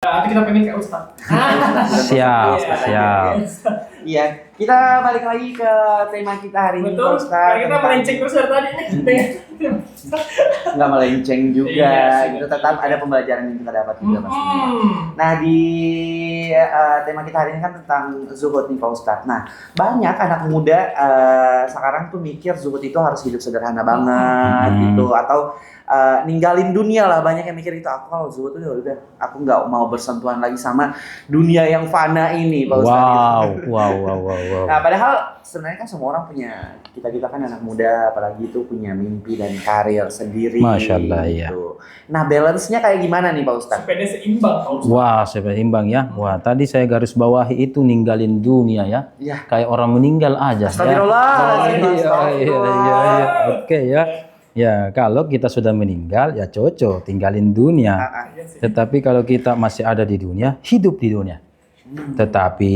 Nanti kita pengen ke Ustaz. Siap, Iya. siap. Iya, kita balik lagi ke tema kita hari ini, Betul. Pak Ustaz. Karena kita melenceng terus dari tadi nih. Nggak melenceng juga, Iya, gitu. Tetap ada pembelajaran yang kita dapat juga pastinya. Hmm. Nah, di tema kita hari ini kan tentang zuhud nih, Pak Ustadz. Nah, banyak anak muda sekarang tuh mikir zuhud itu harus hidup sederhana banget gitu, atau ninggalin dunia lah. Banyak yang mikir itu, aku kalau zuhud tuh udah, aku nggak mau bersentuhan lagi sama dunia yang fana ini, Pak Ustadz. Wow. Nah, padahal sebenarnya kan semua orang punya, kita kan anak muda, apalagi itu punya mimpi dan karir sendiri. Masya Allah, iya. gitu. Nah, balance-nya kayak gimana nih, Pak Ustadz? Supaya dia seimbang, Pak Ustaz. Wah, seimbang ya. Wah, tadi saya garis bawahi itu ninggalin dunia ya. Iya. Kayak orang meninggal aja. Astagfirullah. Iya. Oke ya. Ya, kalau kita sudah meninggal ya cocok tinggalin dunia. Iya sih. Tetapi kalau kita masih ada di dunia, hidup di dunia. Tetapi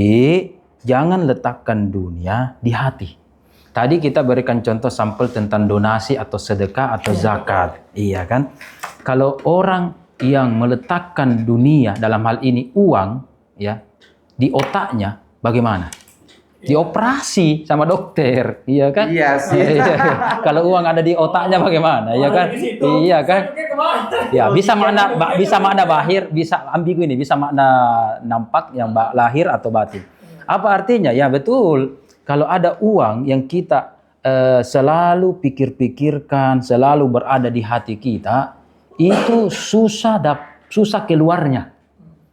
jangan letakkan dunia di hati. Tadi kita berikan contoh sampel tentang donasi atau sedekah atau zakat. Iya kan? Kalau orang yang meletakkan dunia dalam hal ini uang ya di otaknya bagaimana? Dioperasi sama dokter, iya kan? Iya sih. Kalau uang ada di otaknya bagaimana, iya kan? Di situ, Iya kan? saya kemana? Ya, bisa makna bahir, bisa ambigu ini, bisa makna nampak yang lahir atau batin. Apa artinya? Ya betul. Kalau ada uang yang kita selalu pikir-pikirkan, selalu berada di hati kita, itu susah keluarnya.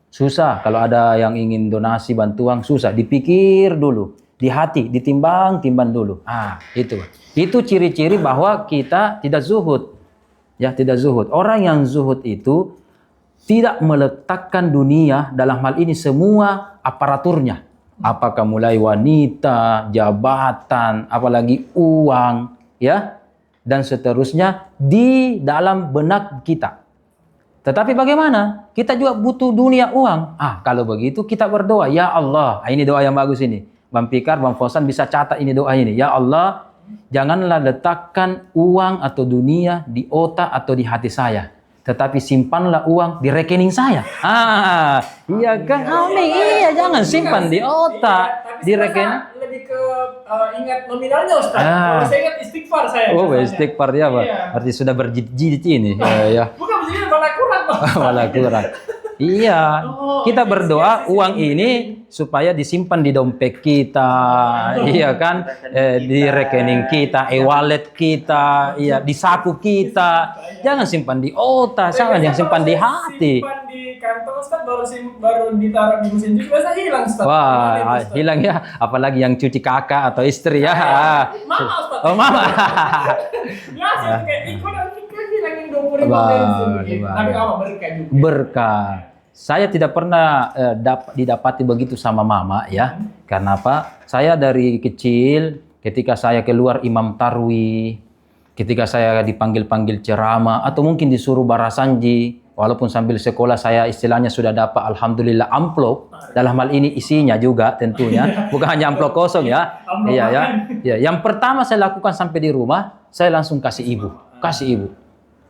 Susah kalau ada yang ingin donasi bantuan, susah. Dipikir dulu, di hati, ditimbang dulu. Itu ciri-ciri bahwa kita tidak zuhud. Ya, tidak zuhud. Orang yang zuhud itu tidak meletakkan dunia dalam hal ini semua aparaturnya. Apakah mulai wanita, jabatan, apalagi uang, ya, dan seterusnya di dalam benak kita. Tetapi bagaimana? Kita juga butuh dunia uang. Kalau begitu kita berdoa, ya Allah. Ini doa yang bagus ini. Bang Fikar, Bang Fausan bisa catat ini doa ini. Ya Allah, janganlah letakkan uang atau dunia di otak atau di hati saya. Tetapi simpanlah uang di rekening saya. Iya kan? Amin. Iya, jangan simpan di otak, Tapi di saya rekening. lebih ke ingat nominalnya, Ustaz. Kalau saya ingat istighfar saya. Oh, biasanya. istighfar dia, Pak. Iya. Berarti sudah berjijit ini. Ya. Bukan maksudnya malah kurang, Pak. Malah kurang. Iya, Oh, kita iya, berdoa iya, uang ini supaya disimpan di dompet kita, iya kan, di rekening kita, e-wallet kita, iya, di saku kita. Jangan simpan di otak, jangan simpan di hati. Simpan di kantong, Ustaz, baru ditaruh di mesin cuci, biasa hilang, Ustaz. Wah, hilang ya, apalagi yang cuci kakak atau istri ya. Mama, Ustaz. Oh, mama. Biasa kayak ikut nanti kan hilangin 20.000 Wah, bensin gitu. gimana? Tapi apa berkah juga. Berkah. Saya tidak pernah didapati begitu sama mama ya. Karena apa? Saya dari kecil ketika saya keluar imam tarwi, ketika saya dipanggil-panggil ceramah atau mungkin disuruh barasanji, walaupun sambil sekolah saya istilahnya sudah dapat alhamdulillah amplop. Dalam hal ini isinya juga tentunya, bukan hanya amplop kosong ya. Amplop Iya ya. makan. Ya, yang pertama saya lakukan sampai di rumah, saya langsung kasih ibu.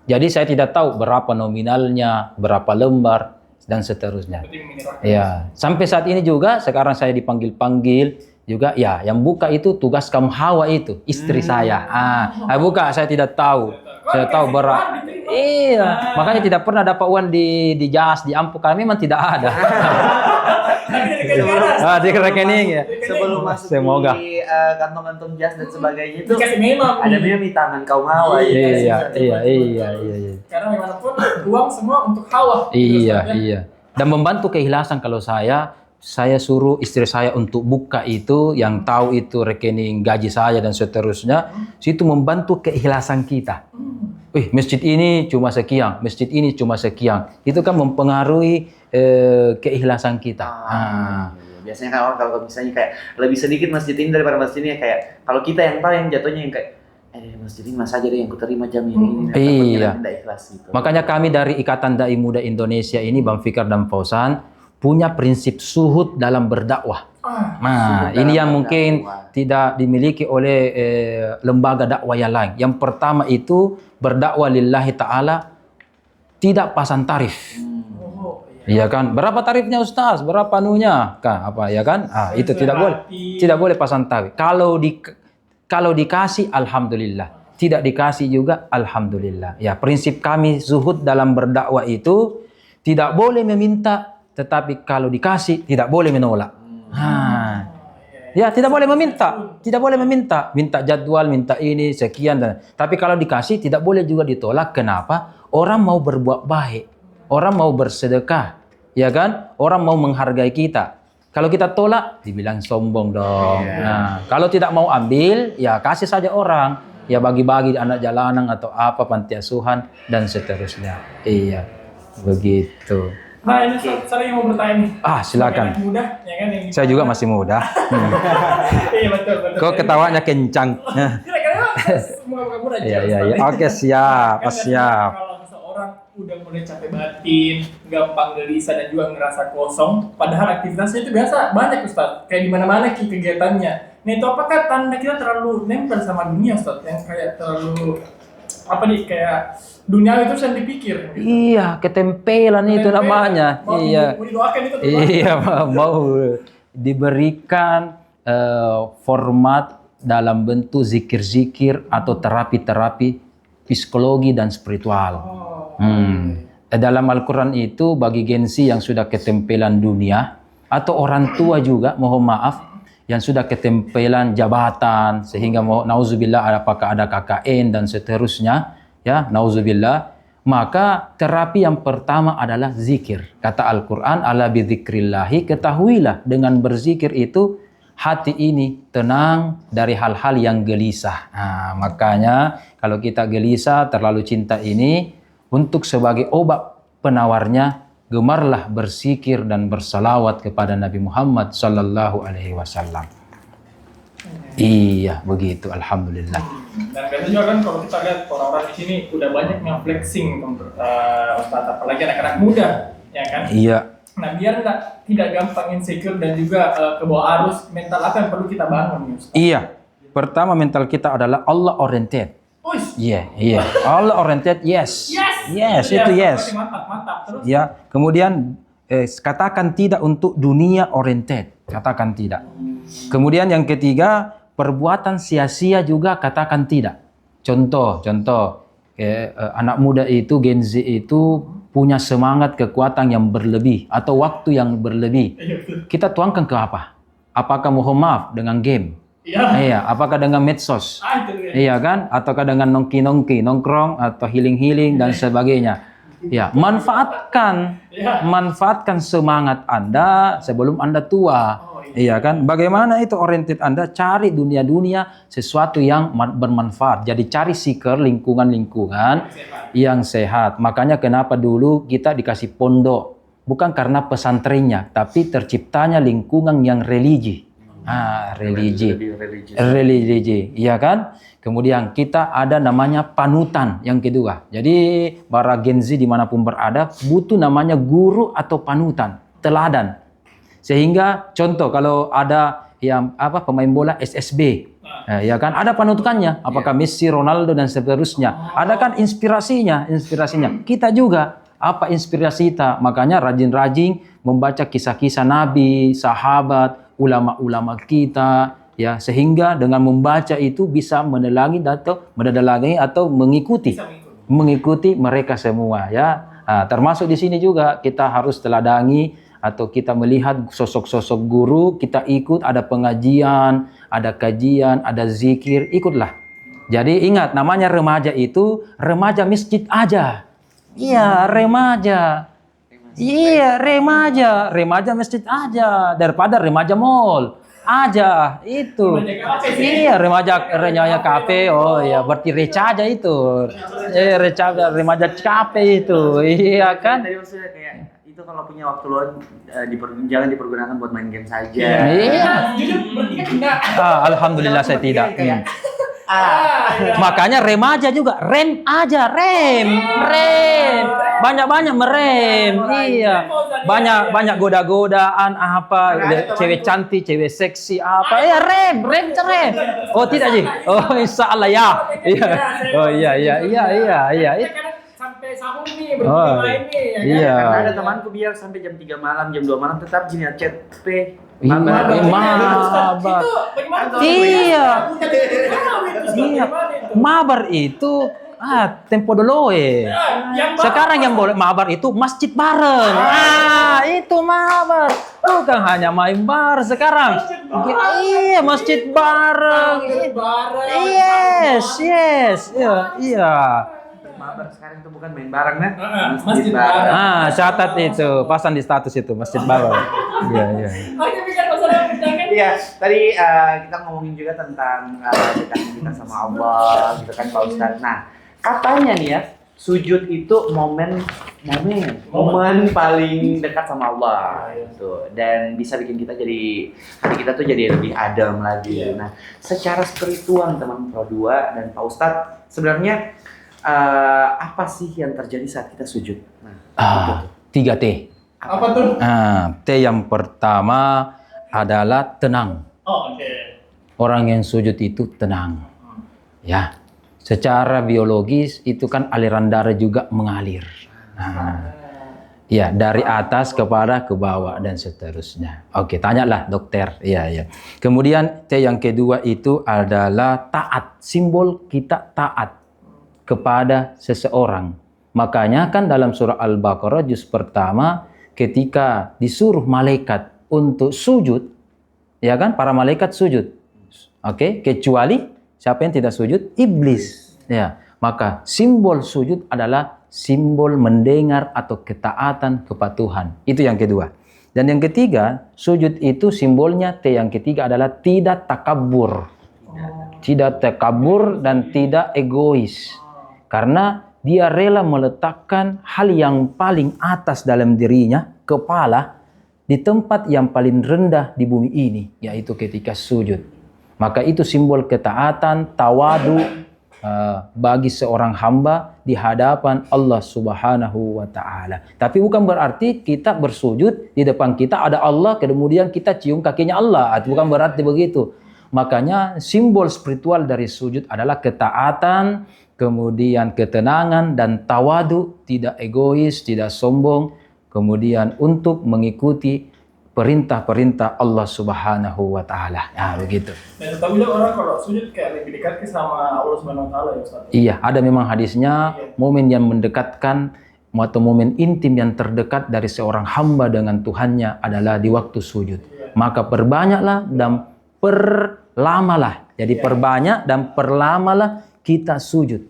Jadi saya tidak tahu berapa nominalnya, berapa lembar dan seterusnya. Ya, sampai saat ini juga sekarang saya dipanggil-panggil juga ya, yang buka itu tugas kaum Hawa itu, istri saya. Buka saya tidak tahu. Saya tahu berapa. Iya, makanya tidak pernah dapat uang di jas, di amplop kami memang tidak ada. Di rekening ya. Sebelum masuk Semoga. di kantong-kantong jas dan sebagainya itu Dikasih memang. ada memang di tangan kaum Hawa. Iya. Karena bagaimanapun uang semua untuk Hawa. Iya. Dan membantu keikhlasan kalau saya suruh istri saya untuk buka itu, yang tahu itu rekening gaji saya dan seterusnya, situ membantu keikhlasan kita. Masjid ini cuma sekian, masjid ini cuma sekian. Itu kan mempengaruhi keikhlasan kita. Biasanya kan orang kalau misalnya kayak lebih sedikit masjid ini daripada masjid ini, kayak kalau kita yang tahu yang jatuhnya yang kayak masjid ini mas aja deh yang kuterima jam ini. Iya. Tidak ikhlas gitu. Makanya kami dari Ikatan Dai Muda Indonesia ini, Bang Fikar dan Fausan, punya prinsip suhud dalam berdakwah. Ini yang mungkin tidak dimiliki oleh lembaga dakwah yang lain. Yang pertama itu berdakwah lillahi ta'ala, tidak pasang tarif. Iya kan? Berapa tarifnya Ustaz? Berapa anunya? Apa ya kan? Itu tidak boleh. Tidak boleh pasang tarif. Kalau dikasih alhamdulillah. Tidak dikasih juga alhamdulillah. Ya, prinsip kami zuhud dalam berdakwah itu tidak boleh meminta, tetapi kalau dikasih tidak boleh menolak. Ya, tidak boleh meminta. Tidak boleh meminta. Minta jadwal, minta ini, sekian. Tapi kalau dikasih, tidak boleh juga ditolak. Kenapa? Orang mau berbuat baik. Orang mau bersedekah. Ya kan? Orang mau menghargai kita. Kalau kita tolak, dibilang sombong dong. Nah, kalau tidak mau ambil, ya kasih saja orang. Ya bagi-bagi anak jalanan atau apa, panti asuhan, dan seterusnya. Iya, begitu. Nah, ini saya yang mau bertanya nih. Silakan. Sebagai anak muda, ya kan? Yang Saya juga masih muda. Iya, betul. Kok ketawanya kencang. Kira-kira semua muda aja. Iya. Oke, siap. Siap. Kalau seseorang udah mulai capek batin, gampang gelisah dan juga ngerasa kosong, padahal aktivitasnya itu biasa banyak Ustaz. Kayak di mana-mana kegiatannya. Nah, itu apakah tanda kita terlalu nempel sama dunia Ustaz? Yang kayak terlalu kayak dunia itu yang dipikir. Iya, ketempelan itu namanya. Mau didoakan itu tuh. Iya, mau diberikan format dalam bentuk zikir-zikir atau terapi-terapi psikologi dan spiritual. Dalam Al-Quran itu bagi gengsi yang sudah ketempelan dunia atau orang tua juga, mohon maaf, yang sudah ketempelan jabatan sehingga nauzubillah apakah ada KKN dan seterusnya, ya nauzubillah, maka terapi yang pertama adalah zikir. Kata Al-Quran, ala bidzikrillahi, ketahuilah dengan berzikir itu hati ini tenang dari hal-hal yang gelisah. Makanya kalau kita gelisah terlalu cinta ini, untuk sebagai obat penawarnya, gemarlah berzikir dan bersalawat kepada Nabi Muhammad sallallahu alaihi wasallam. Iya, begitu. Alhamdulillah. Dan biasanya juga kan kalau kita lihat orang-orang di sini udah banyak yang flexing, Ustaz, apalagi anak-anak muda, ya kan? Iya. Nah, biar tidak gampang insecure dan juga kebawa arus, mental apa yang perlu kita bangun, Ustaz? Iya. Pertama, mental kita adalah Allah oriented. Iya. Allah oriented, yes. Yes, itu yes. Mantap. Terus? Ya, kemudian katakan tidak untuk dunia oriented. Katakan tidak. Kemudian yang ketiga, perbuatan sia-sia juga katakan tidak. Contoh, anak muda itu, Gen Z itu punya semangat kekuatan yang berlebih atau waktu yang berlebih. Kita tuangkan ke apa? Apakah mohon maaf dengan game? Iya, apakah dengan medsos? Iya kan? Ataukah dengan nongki-nongki, nongkrong atau healing-healing dan sebagainya. Ya, manfaatkan semangat Anda sebelum Anda tua. Iya kan? Bagaimana itu oriented Anda? Cari dunia-dunia sesuatu yang bermanfaat. Jadi cari seeker lingkungan-lingkungan yang sehat. Makanya kenapa dulu kita dikasih pondok? Bukan karena pesantrennya, tapi terciptanya lingkungan yang religi. Religi, iya kan? Kemudian kita ada namanya panutan yang kedua. Jadi para Gen Z dimanapun berada butuh namanya guru atau panutan, teladan. Sehingga contoh kalau ada yang pemain bola SSB, ya kan? Ada panutannya. Apakah Messi, Ronaldo dan seterusnya. Ada kan inspirasinya. Kita juga apa inspirasi kita? Makanya rajin-rajin membaca kisah-kisah Nabi, sahabat, ulama-ulama kita, ya, sehingga dengan membaca itu bisa menelangi atau mengikuti mereka semua, ya. Termasuk di sini juga kita harus teladani atau kita melihat sosok-sosok guru, kita ikut, ada pengajian, ada kajian, ada zikir, ikutlah. Jadi ingat, namanya remaja itu remaja masjid aja. Iya, remaja. Iya, remaja masjid aja daripada remaja mall aja itu. Iya, remaja kafe. Oh ya, berarti reca aja itu. Remaja kafe itu. Iya kan? Tadi maksudnya kayak itu kalau punya waktu luang jangan dipergunakan buat main game saja. Iya. Jujur berarti kan enggak. Alhamdulillah saya tidak. Makanya remaja juga rem aja, rem. Banyak-banyak merem. Iya. Banyak goda-godaan apa, cewek cantik, cewek seksi apa. Ya rem. Oh tidak sih. Oh insyaallah ya. Iya. Oh iya. Sampai sahur nih, Oh, bermain nih, ya kan? iya. Karena ada temanku biar sampai jam 3 malam, jam 2 malam tetap gini ya chat P. Iya, Mabar. mabar. Itu bagaimana tuh? Iya. Iya. Mabar itu tempo dulu Sekarang yang boleh mabar itu masjid bareng. Itu mabar. Bukan hanya main bar sekarang. Iya, masjid bareng. Yes. Iya. Mabar sekarang itu bukan main bareng kan? Masjid bareng. Catat itu, pasang di status itu masjid bareng. Iya. Iya, tadi kita ngomongin juga tentang dekatnya kita sama Allah, gitu kan Pak Ustadz. Nah, katanya nih ya, sujud itu momen paling dekat sama Allah, gitu. Dan bisa bikin kita jadi hati kita tuh jadi lebih adem lagi. Nah, secara spiritual teman Pro 2 dan Pak Ustadz, sebenarnya apa sih yang terjadi saat kita sujud? Nah, 3T. Apa tuh? T yang pertama adalah tenang. Oh, oke. Orang yang sujud itu tenang. Ya. Secara biologis itu kan aliran darah juga mengalir. Ya, dari atas kepada ke bawah dan seterusnya. Oke, tanyalah dokter. Iya. Kemudian T yang kedua itu adalah taat. Simbol kita taat kepada seseorang. Makanya kan dalam surah Al-Baqarah juz pertama ketika disuruh malaikat untuk sujud, ya kan? Para malaikat sujud. Oke, kecuali siapa yang tidak sujud? Iblis. Ya, maka simbol sujud adalah simbol mendengar atau ketaatan kepada Tuhan. Itu yang kedua. Dan yang ketiga, sujud itu simbolnya T yang ketiga adalah tidak takabur. Tidak takabur dan tidak egois. Karena dia rela meletakkan hal yang paling atas dalam dirinya, kepala, di tempat yang paling rendah di bumi ini, yaitu ketika sujud. Maka itu simbol ketaatan, tawadu bagi seorang hamba di hadapan Allah Subhanahu wa Ta'ala. Tapi bukan berarti kita bersujud di depan kita ada Allah, kemudian kita cium kakinya Allah. Bukan berarti begitu. Makanya simbol spiritual dari sujud adalah ketaatan, kemudian ketenangan dan tawadu, tidak egois, tidak sombong, kemudian untuk mengikuti perintah-perintah Allah Subhanahu wa Ta'ala. Nah, begitu. Dan tahu juga orang kalau sujud kayak lebih dekat ke sama Allah Subhanahu wa Ta'ala ya Ustaz. Iya, ada memang hadisnya momen yang mendekatkan atau momen intim yang terdekat dari seorang hamba dengan Tuhannya adalah di waktu sujud. Maka perbanyaklah dan perlamalah. Jadi perbanyak dan perlamalah kita sujud.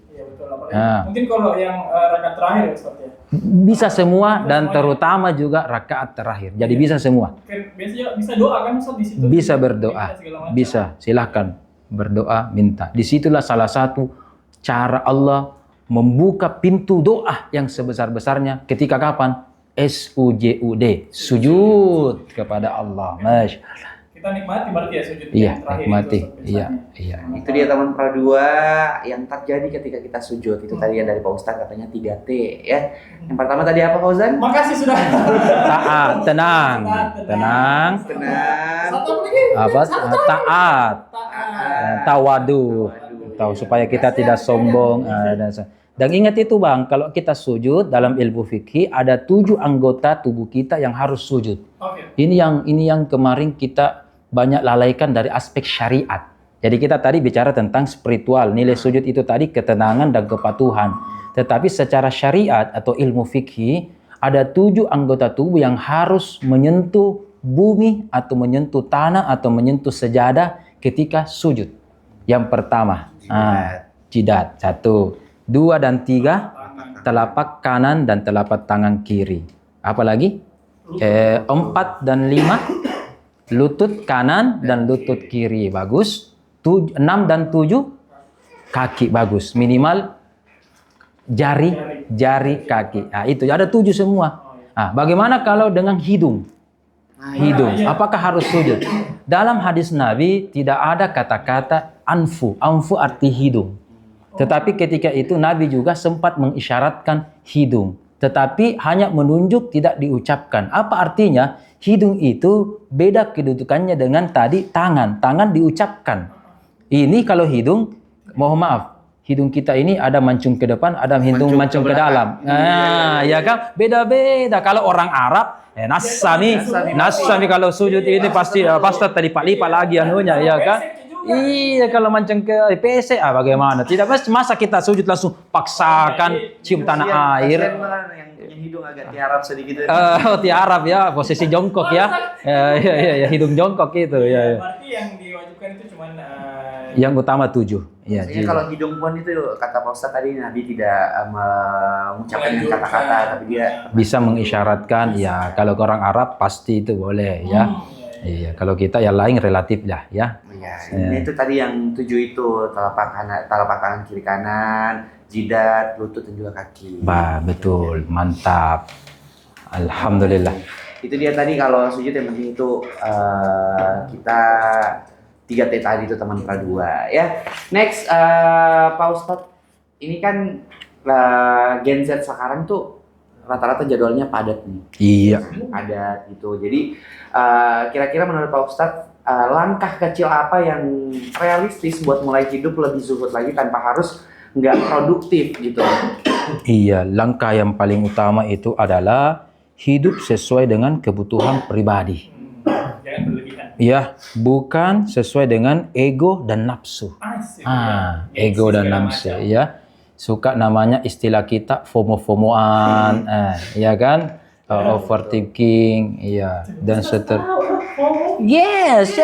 Mungkin kalau yang rakaat terakhir ya Ustaz ya. Bisa semua dan terutama juga rakaat terakhir. Jadi bisa semua. Biasanya bisa doa kan Ustaz di situ. Bisa berdoa. Bisa, silahkan berdoa, minta. Disitulah salah satu cara Allah membuka pintu doa yang sebesar-besarnya ketika kapan? SUJUD, sujud kepada Allah. Masya Allah. Kita nikmati berarti ya sujud Iya, yang terakhir nikmati. itu, Iya. itu dia teman Pro 2 yang terjadi ketika kita sujud. Itu tadi yang dari Pak Ustadz katanya 3T ya. Yang pertama tadi apa Pak Fauzan? Makasih sudah. Taat, tenang. Tenang. Satu lagi. Apa? Taat. Tawadu. Tahu supaya kita tidak sombong. Dan ingat itu Bang, kalau kita sujud dalam ilmu fikih ada 7 anggota tubuh kita yang harus sujud. Oke. Ini yang kemarin kita banyak lalaikan dari aspek syariat. Jadi kita tadi bicara tentang spiritual, nilai sujud itu tadi ketenangan dan kepatuhan. Tetapi secara syariat atau ilmu fikih ada 7 anggota tubuh yang harus menyentuh bumi atau menyentuh tanah atau menyentuh sejadah ketika sujud. Yang pertama, jidat 1, 2 dan 3, telapak kanan dan telapak tangan kiri. Apalagi? 4 dan 5, lutut kanan dan lutut kiri. Bagus. 6 dan 7, kaki. Bagus. Minimal jari kaki. Nah, itu ada 7 semua. Nah, bagaimana kalau dengan hidung? Hidung. Apakah harus sujud? Dalam hadis Nabi tidak ada kata-kata anfu. Anfu arti hidung. Tetapi ketika itu Nabi juga sempat mengisyaratkan hidung. Tetapi hanya menunjuk, tidak diucapkan. Apa artinya? Hidung itu beda kedudukannya dengan tadi tangan. Tangan diucapkan. Ini kalau hidung, mohon maaf, hidung kita ini ada mancung ke depan, ada hidung mancung ke dalam. Nah, ya kan? Beda-beda. Kalau orang Arab, nasami kalau sujud ini pasti tadi lipat lagi anunya, ya kan? Iya, kalau mancung ke PC, bagaimana? Tidak masa kita sujud langsung paksakan cium tanah air. Yang hidung agak tiarap sedikit. Tiarap ya, posisi jongkok ya. Ya, hidung jongkok itu. Ya. Berarti yang diwajibkan itu cuma yang utama 7. Ya, Maksudnya kalau hidung pun itu kata Pak Ustadz tadi Nabi tidak mengucapkan dengan kata-kata, tapi dia bisa mengisyaratkan. Ya, kalau ke orang Arab pasti itu boleh ya. Iya, kalau kita yang lain relatif lah ya. Ini itu tadi yang 7 itu telapak tangan kiri kanan, jidat, lutut dan juga kaki. Betul, mantap. Alhamdulillah. Itu dia tadi kalau sujud yang penting itu kita 3T tadi itu teman pra 2 ya. Next Pak Ustadz, ini kan Gen Z sekarang tuh rata-rata jadwalnya padat nih. Iya. Padat gitu. Jadi kira-kira menurut Pak Ustadz langkah kecil apa yang realistis buat mulai hidup lebih zuhud lagi tanpa harus nggak produktif gitu? Iya, langkah yang paling utama itu adalah hidup sesuai dengan kebutuhan pribadi. Jangan berlebihan. Ya, bukan sesuai dengan ego dan nafsu. Ego dan nafsu ya. Suka namanya istilah kita FOMO-FOMOan, ya kan? Overthinking, iya, dan seterusnya. Yes,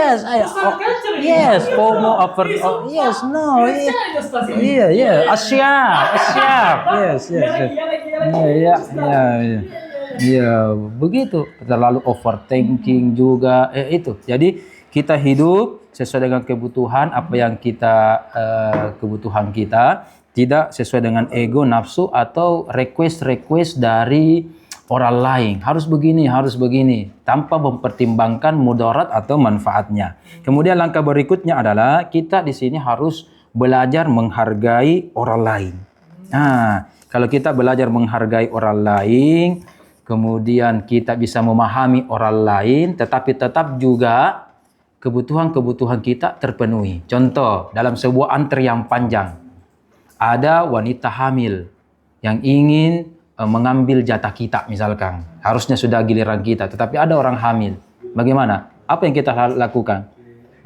FOMO, asyap, yes. Iya, begitu. Terlalu overthinking juga, itu. Jadi kita hidup sesuai dengan kebutuhan, apa yang kita kebutuhan kita, tidak sesuai dengan ego, nafsu atau request dari orang lain. Harus begini, tanpa mempertimbangkan mudarat atau manfaatnya. Kemudian langkah berikutnya adalah kita di sini harus belajar menghargai orang lain. Nah, kalau kita belajar menghargai orang lain, kemudian kita bisa memahami orang lain, tetapi tetap juga kebutuhan kita terpenuhi. Contoh, dalam sebuah antrian panjang, ada wanita hamil yang ingin mengambil jatah kita misalkan. Harusnya sudah giliran kita, tetapi ada orang hamil. Bagaimana? Apa yang kita lakukan?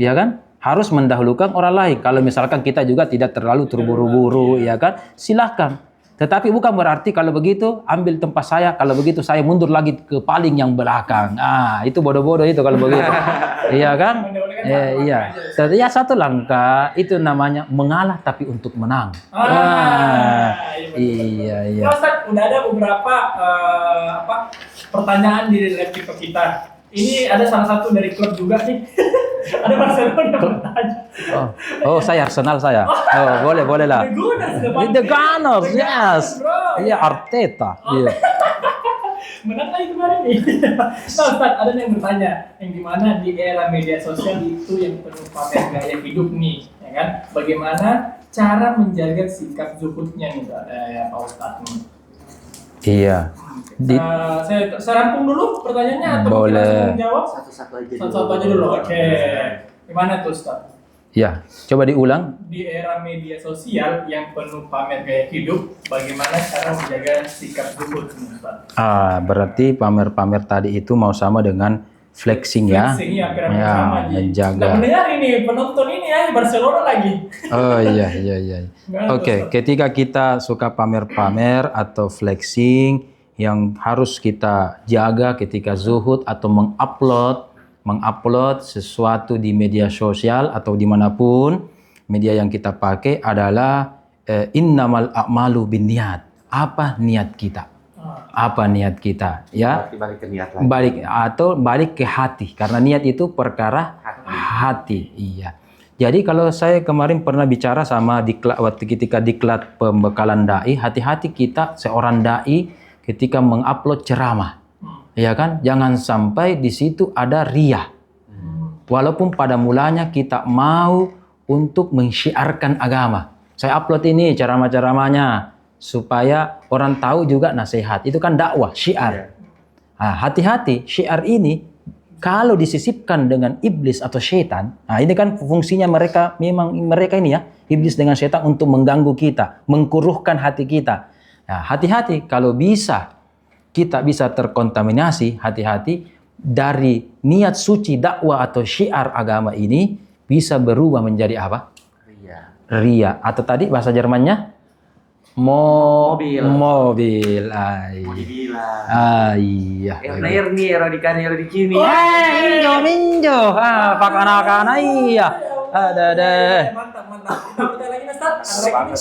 Ya kan? Harus mendahulukan orang lain. Kalau misalkan kita juga tidak terlalu terburu-buru, ya kan? Silahkan. Tetapi bukan berarti kalau begitu ambil tempat saya, kalau begitu saya mundur lagi ke paling yang belakang. Itu bodoh-bodoh itu kalau begitu. Iya kan? Iya. Ya satu langkah itu namanya mengalah tapi untuk menang. Iya. Ustaz, udah ada beberapa pertanyaan di live TikTok kita. Ini ada salah satu dari klub juga nih. Ada Barcelona bertanya. Saya Arsenal saya. Boleh lah. The Gunners, yes. Iya, Arteta. Iya. Menang lagi kemarin nih. Nah, Ustaz, ada yang bertanya, yang dimana di era media sosial itu yang penuh pamer gaya hidup nih, ya kan? Bagaimana cara menjaga sikap zuhudnya nih, Pak Ustadz nih? Iya. Saya rampung dulu pertanyaannya atau boleh. kita langsung jawab? Satu-satu aja dulu. Oke. Gimana tuh, Ustaz? Ya, coba diulang. Di era media sosial yang penuh pamer gaya hidup, bagaimana cara menjaga sikap zuhud, Ustaz? Berarti pamer-pamer tadi itu mau sama dengan flexing ya. Flexing ya, hampir sama. Menjaga. Nah, mendengar ini penonton ini ya Barcelona lagi. Oh iya. Oke, ketika kita suka pamer-pamer atau flexing, yang harus kita jaga ketika zuhud atau mengupload sesuatu di media sosial atau dimanapun media yang kita pakai adalah innamal a'malu binniyat. Apa niat kita? Apa niat kita? Ya. Balik ke niat lagi. Balik ke hati, karena niat itu perkara hati. Iya. Jadi kalau saya kemarin pernah bicara sama waktu ketika diklat pembekalan dai, hati-hati kita seorang dai ketika mengupload ceramah. Ya kan? Jangan sampai di situ ada riya. Walaupun pada mulanya kita mau untuk mensyiarkan agama. Saya upload ini ceramah-ceramahnya supaya orang tahu juga nasihat. Itu kan dakwah, syiar. Hati-hati, syiar ini kalau disisipkan dengan iblis atau syaitan, nah ini kan fungsinya mereka, memang mereka ini ya, iblis dengan syaitan untuk mengganggu kita, mengkuruhkan hati kita. Nah, hati-hati kalau kita bisa terkontaminasi, hati-hati dari niat suci dakwah atau syiar agama ini bisa berubah menjadi apa? Ria. Atau tadi bahasa Jermannya? Mobil. Ay. Mau dibilang. Iya. Erni, erodikani, erodikini. Minjo. Pak anak-anak iya. Ada. Mantap. Kita lagi nih, Ustaz. Ada lagi nih.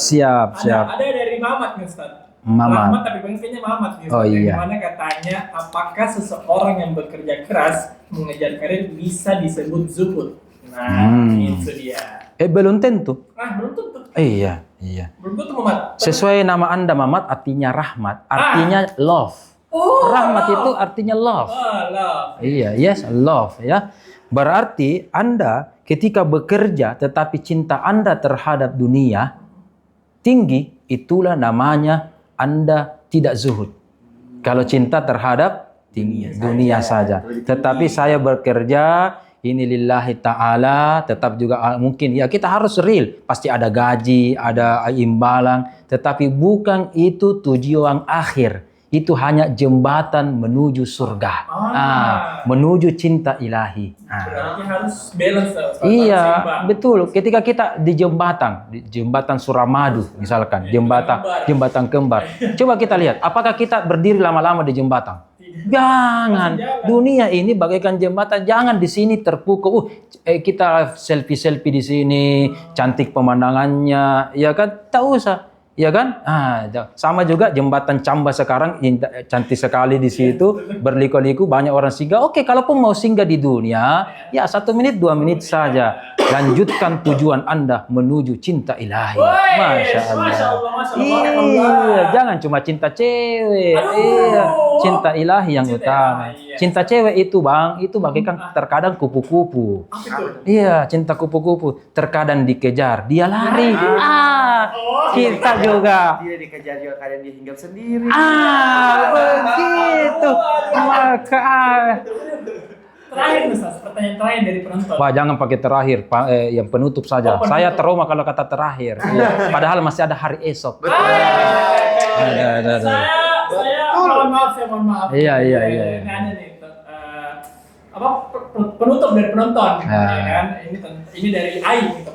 Siap. Ada dari Mamat nih, Ustaz. Mamat. Rahmat, tapi kayaknya Mamat nih, Ustaz. Oh, iya. Gimana katanya, apakah seseorang yang bekerja keras mengejar karir bisa disebut zuhud? Nah, itu dia. Belum tentu. Belum tentu. Iya. Belum tentu, Mamat. Sesuai nama Anda Mamat artinya rahmat, artinya love. Rahmat itu artinya love. Love. Iya, yes, love ya. Berarti Anda ketika bekerja tetapi cinta Anda terhadap dunia tinggi, itulah namanya Anda tidak zuhud. Kalau cinta terhadap dunia saja. Tetapi saya bekerja ini lillahi ta'ala, tetap juga mungkin ya kita harus real, pasti ada gaji, ada imbalan, tetapi bukan itu tujuan akhir. Itu hanya jembatan menuju surga, menuju cinta ilahi. Berarti harus balance. Iya, betul. Ketika kita di jembatan Suramadu misalkan, jembatan kembar. Coba kita lihat, apakah kita berdiri lama-lama di jembatan? Jangan. Dunia ini bagaikan jembatan. Jangan di sini terpukul. Kita selfie di sini, cantik pemandangannya, ya kan? Tak usah. Ya kan? Sama juga jembatan Camba sekarang cantik sekali di situ, berliku-liku banyak orang singgah. Oke, kalaupun mau singgah di dunia, ya 1 menit 2 menit saja. Lanjutkan tujuan Anda menuju cinta ilahi. Masya Allah. Iya, jangan cuma cinta cewek. Iya, cinta ilahi yang utama. Cinta cewek itu Bang, itu bagaikan terkadang kupu-kupu. Iya, cinta kupu-kupu terkadang dikejar, dia lari. Kita juga. Dia dikejar juga kadang dia hinggap sendiri. Begitu. Maka terakhir Ustaz, pertanyaan terakhir dari penonton. Wah, jangan pakai terakhir, yang penutup saja. Saya trauma kalau kata terakhir. Padahal masih ada hari esok. Saya mohon maaf. Iya. Ini ada nih. Penutup dari penonton, ya kan? Ini dari AI gitu.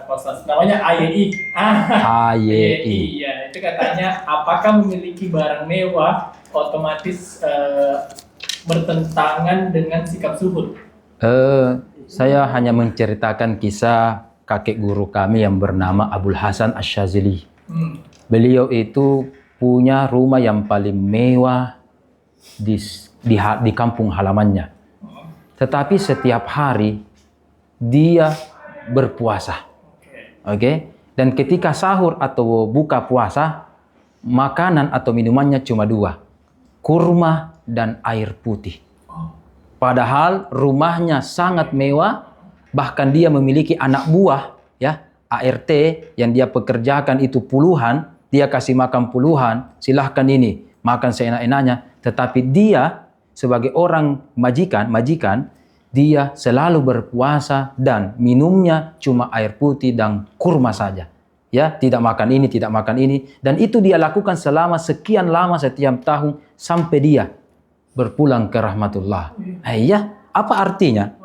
Postas namanya AYI. AYI. Ya, itu katanya apakah memiliki barang mewah otomatis bertentangan dengan sikap zuhud? Saya hanya menceritakan kisah kakek guru kami yang bernama Abul Hasan Asy-Syadzili. Beliau itu punya rumah yang paling mewah di kampung halamannya. Tetapi setiap hari dia berpuasa. Oke? Dan ketika sahur atau buka puasa, makanan atau minumannya cuma 2. Kurma dan air putih. Padahal rumahnya sangat mewah, bahkan dia memiliki anak buah, ya, ART yang dia pekerjakan itu puluhan, dia kasih makan puluhan, silahkan ini, makan seenak-enaknya. Tetapi dia sebagai orang majikan, dia selalu berpuasa dan minumnya cuma air putih dan kurma saja. Ya, tidak makan ini. Dan itu dia lakukan selama sekian lama setiap tahun sampai dia berpulang ke rahmatullah. Apa artinya?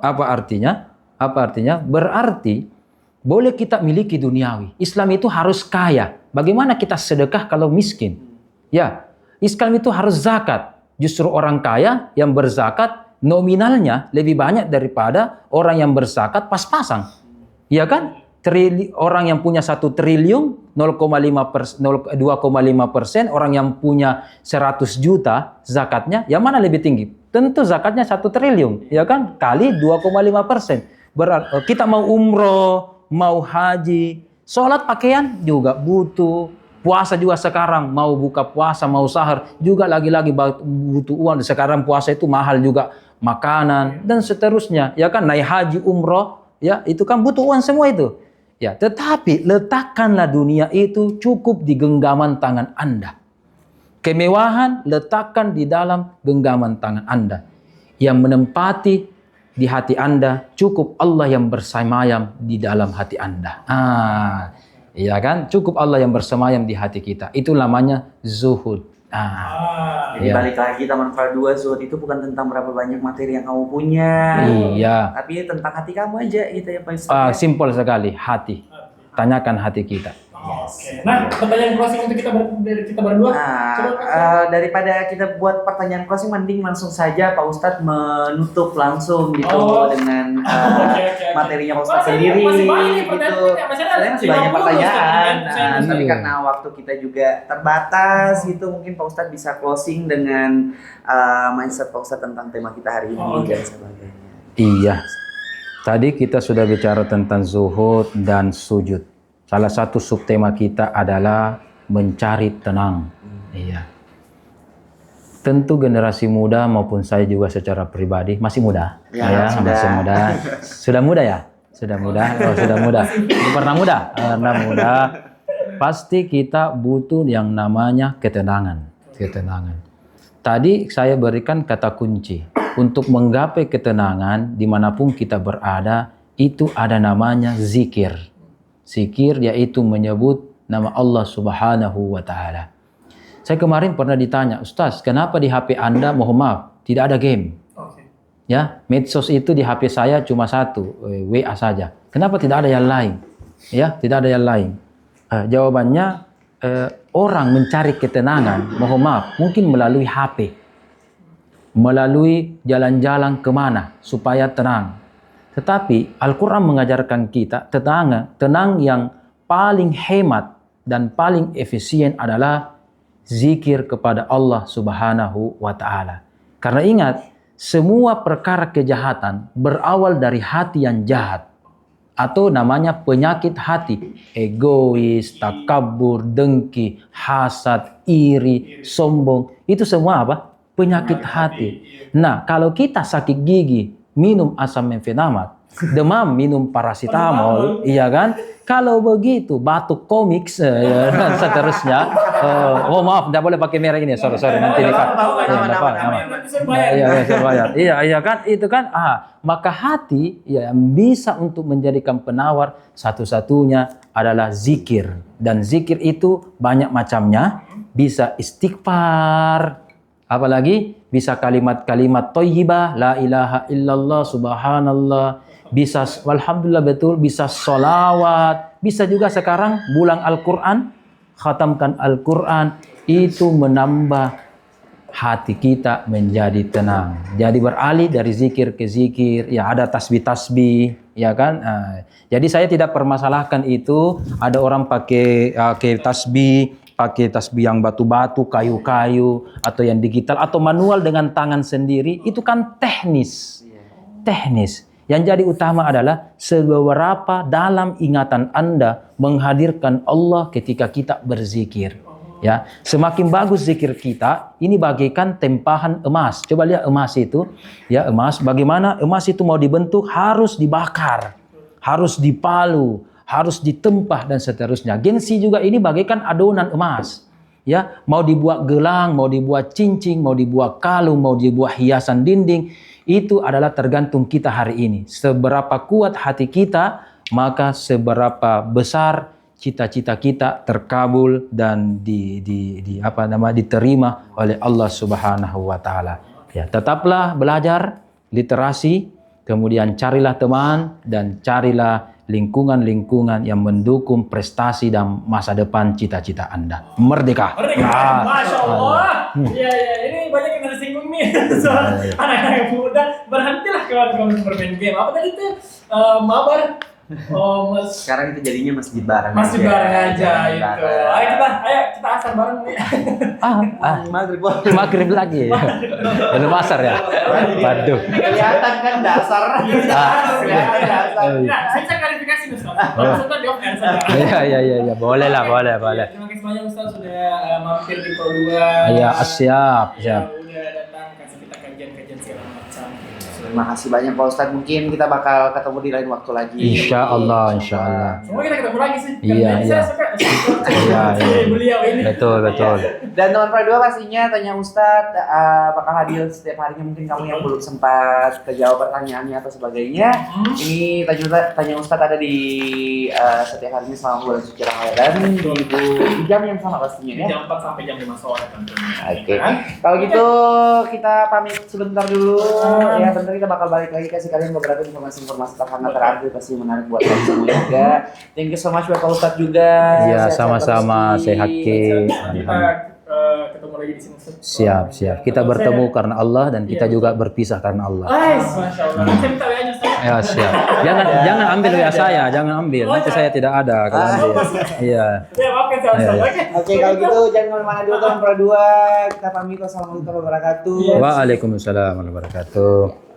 Berarti boleh kita miliki duniawi. Islam itu harus kaya. Bagaimana kita sedekah kalau miskin? Ya, Islam itu harus zakat. Justru orang kaya yang berzakat nominalnya lebih banyak daripada orang yang berzakat pas-pasan. Iya kan? Orang yang punya 1 triliun 2,5%, orang yang punya 100 juta zakatnya, yang mana lebih tinggi? Tentu zakatnya 1 triliun, ya kan? Kali 2,5%. Berarti kita mau umroh, mau haji, sholat pakaian juga butuh. Puasa juga sekarang, mau buka puasa, mau sahur, juga lagi-lagi butuh uang. Sekarang puasa itu mahal juga, makanan, dan seterusnya. Ya kan, naik haji, umroh, ya itu kan butuh uang semua itu. Ya, tetapi letakkanlah dunia itu cukup di genggaman tangan Anda. Kemewahan letakkan di dalam genggaman tangan Anda. yang menempati di hati Anda, cukup Allah yang bersemayam di dalam hati Anda. Iya kan? Cukup Allah yang bersemayam di hati kita. Itu namanya zuhud. Jadi Iya. balik lagi Taman Fara 2, zuhud itu bukan tentang berapa banyak materi yang kamu punya. Iya. Tapi tentang hati kamu aja gitu ya Pak Ustadz. Simpel sekali, hati. Tanyakan hati kita. Oke. Nah, pertanyaan closing untuk dari kita berdua. Daripada kita buat pertanyaan closing, mending langsung saja Pak Ustadz menutup langsung gitu dengan Oke. materinya Pak Ustadz sendiri masih banyak nih gitu. pertanyaan. Masih banyak pertanyaan. Tapi Iya. karena waktu kita juga terbatas gitu, mungkin Pak Ustadz bisa closing dengan mindset Pak Ustadz tentang tema kita hari ini dan sebagainya. Iya. Tadi kita sudah bicara tentang zuhud dan sujud. Salah satu subtema kita adalah mencari tenang. Iya. Tentu generasi muda maupun saya juga secara pribadi masih muda. Ya, sudah. Masih muda. Sudah muda ya? Sudah muda. Oh, sudah muda. Pernah muda? Pernah muda. Pasti kita butuh yang namanya ketenangan. Ketenangan. Tadi saya berikan kata kunci. Untuk menggapai ketenangan dimanapun kita berada, itu ada namanya zikir. Zikir yaitu menyebut nama Allah Subhanahu wa Ta'ala. Saya kemarin pernah ditanya, Ustaz, kenapa di HP Anda, mohon maaf, tidak ada game? Ya, medsos itu di HP saya cuma satu, WA saja. Kenapa tidak ada yang lain? Ya, tidak ada yang lain. Jawabannya, orang mencari ketenangan, mohon maaf, mungkin melalui HP. Melalui jalan-jalan kemana supaya tenang. Tetapi Al-Quran mengajarkan kita tenang yang paling hemat dan paling efisien adalah zikir kepada Allah Subhanahu wa Ta'ala. Karena ingat, semua perkara kejahatan berawal dari hati yang jahat. Atau namanya penyakit hati. Egois, takabur, dengki, hasad, iri, sombong. Itu semua apa? Penyakit hati. Nah, kalau kita sakit gigi, minum asam mefenamat, demam minum paracetamol, iya kan? Kalau begitu batuk komik dan seterusnya, oh maaf, tidak boleh pakai merek ini, sorry nanti dekat. Iya kan, itu kan, maka hati ya bisa untuk menjadikan penawar satu-satunya adalah zikir, dan zikir itu banyak macamnya, bisa istighfar. Apalagi bisa kalimat-kalimat thayyibah, la ilaha illallah, subhanallah, bisa alhamdulillah betul, bisa sholawat, bisa juga sekarang bulan Al-Quran, khatamkan Al-Quran, itu menambah hati kita menjadi tenang. Jadi beralih dari zikir ke zikir, ya ada tasbih-tasbih, ya kan? Jadi saya tidak permasalahkan itu, ada orang pakai tasbih yang batu-batu, kayu-kayu, atau yang digital, atau manual dengan tangan sendiri, itu kan teknis. Teknis. Yang jadi utama adalah seberapa dalam ingatan Anda menghadirkan Allah ketika kita berzikir. Ya, semakin bagus zikir kita, ini bagaikan tempahan emas. Coba lihat emas itu, ya emas. Bagaimana emas itu mau dibentuk harus dibakar, harus dipalu, harus ditempah dan seterusnya. Gengsi juga ini bagaikan adonan emas. Ya, mau dibuat gelang, mau dibuat cincin, mau dibuat kalung, mau dibuat hiasan dinding, itu adalah tergantung kita hari ini. Seberapa kuat hati kita, maka seberapa besar cita-cita kita terkabul dan diterima oleh Allah Subhanahu wa Ta'ala. Ya, tetaplah belajar literasi, kemudian carilah teman dan carilah lingkungan-lingkungan yang mendukung prestasi dan masa depan cita-cita Anda. Merdeka. Masya Allah. Iya, ini banyak yang tersinggung nih soal anak-anak muda. Berhentilah kawan-kawan bermain game. Apa tadi itu? Mabar. Oh, mas. Sekarang itu jadinya masjid bareng Masjid bareng aja itu. Ayo kita asar bareng nih. Maghrib lagi. Belum asar ya. Waduh. kelihatan kan dasar. Kelihatan dasar. Nah, saya klarifikasi nih Ustaz. Maksudnya di off air saja. Iya. Boleh. Terima kasih banyak Ustaz sudah mampir di Pro 2. Iya, siap. Udah datang kasih kita kajian-kajian segala macam. Terima kasih banyak Pak Ustadz. Mungkin kita bakal ketemu di lain waktu lagi. Insya Allah, insya Allah. Semoga kita ketemu lagi sih. Iya, Karena iya. saya suka Iya, iya. beliau ini. Betul, betul. Dan teman Pradua pastinya tanya Ustadz bakal hadir setiap harinya. Mungkin kamu yang belum sempat kejawab pertanyaannya atau sebagainya. Ini tanya Ustadz ada di setiap harinya selama bulan suci Ramadan di jam yang sama pastinya Di ya. jam 4 sampai jam 5 sore tentunya. Oke. Kalau gitu kita pamit sebentar dulu. Ya, bentar kita bakal balik lagi kasih kalian beberapa informasi-informasi terhangat terupdate pasti menarik buat kalian semua juga. Thank you so much buat Pak Ustadz juga. Iya, Sehat-sehat sama-sama. terus, Ki. Sehat, Ki. Kita ketemu lagi di sini. Siap, siap. Kita bertemu karena Allah dan kita juga berpisah karena Allah. Masya Allah. Saya minta WA-nya Ustaz. Ya, siap. Jangan ambil WA saya, jangan ambil. Nanti saya tidak ada kalau ambil. Iya. Ya, maafkan saya Ustaz. Iya, Oke. Oke, kalau gitu jangan kemana-mana dulu teman Pradua. Kita pamit. Wassalamualaikum warahmatullahi wabarakatuh. Waalaikumsalam warahmatullahi wabarakatuh.